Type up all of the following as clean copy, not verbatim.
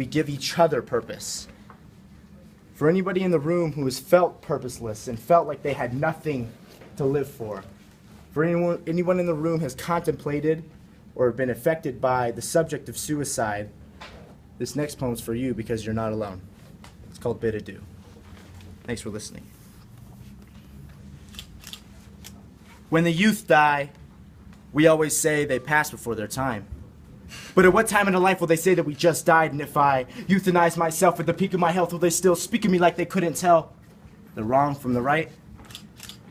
we give each other purpose. For anybody in the room who has felt purposeless and felt like they had nothing to live for anyone in the room has contemplated or been affected by the subject of suicide, this next poem's for you because you're not alone. It's called Bid Adieu. Thanks for listening. When the youth die, we always say they passed before their time. But at what time in their life will they say that we just died? And if I euthanize myself at the peak of my health, will they still speak of me like they couldn't tell the wrong from the right?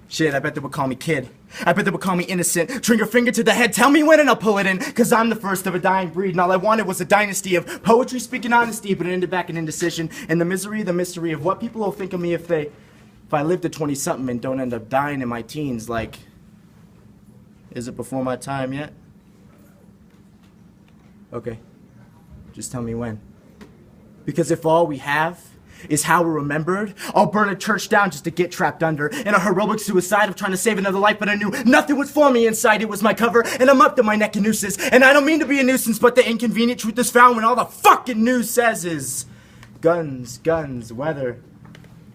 Shit, I bet they would call me kid. I bet they would call me innocent. Trigger finger to the head, tell me when and I'll pull it in. Cause I'm the first of a dying breed, and all I wanted was a dynasty of poetry speaking honesty, but it ended back in indecision. And the mystery of what people will think of me if I live to 20-something and don't end up dying in my teens. Like, is it before my time yet? Okay, just tell me when. Because if all we have is how we're remembered, I'll burn a church down just to get trapped under in a heroic suicide of trying to save another life, but I knew nothing was for me inside. It was my cover, and I'm up to my neck in nooses. And I don't mean to be a nuisance, but the inconvenient truth is found when all the fucking news says is guns, guns, weather,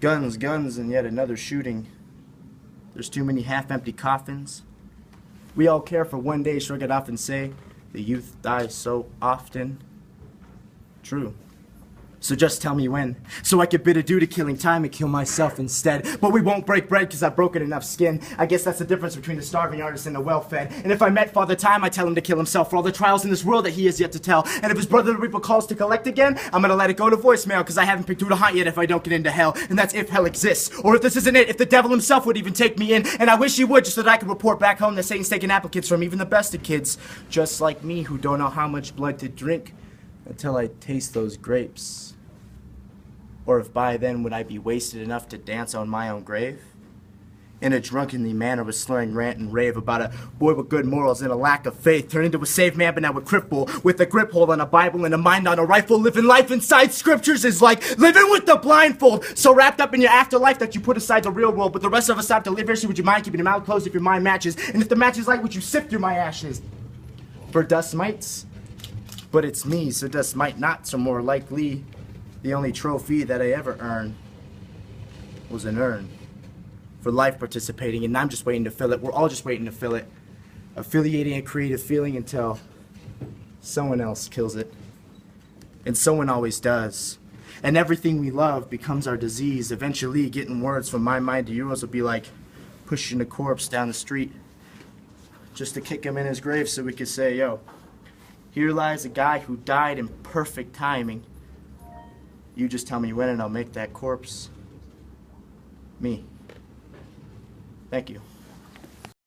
guns, guns, and yet another shooting. There's too many half-empty coffins. We all care for one day, shrug it off and say, the youth dies so often. True. So just tell me when, so I could bid adieu to killing time and kill myself instead. But we won't break bread because I've broken enough skin. I guess that's the difference between the starving artist and the well-fed. And if I met Father Time, I tell him to kill himself for all the trials in this world that he has yet to tell. And if his brother the Reaper calls to collect again, I'm gonna let it go to voicemail because I haven't picked who to haunt yet if I don't get into hell. And that's if hell exists. Or if this isn't it, if the devil himself would even take me in. And I wish he would just so that I could report back home that Satan's taking applicants from even the best of kids. Just like me who don't know how much blood to drink until I taste those grapes. Or if by then would I be wasted enough to dance on my own grave? In a drunkenly manner of slurring rant and rave about a boy with good morals and a lack of faith, turned into a saved man but now a cripple, with a grip hold on a Bible and a mind on a rifle. Living life inside scriptures is like living with the blindfold, so wrapped up in your afterlife that you put aside the real world. But the rest of us have to live here, so would you mind keeping your mouth closed if your mind matches? And if the match is light, would you sift through my ashes? For dust mites, but it's me, so dust might not, so more likely the only trophy that I ever earned was an urn for life participating, and I'm just waiting to fill it. We're all just waiting to fill it, affiliating a creative feeling until someone else kills it. And someone always does. And everything we love becomes our disease. Eventually, getting words from my mind to yours will be like pushing a corpse down the street just to kick him in his grave so we could say, yo, here lies a guy who died in perfect timing. You just tell me when and I'll make that corpse me. Thank you.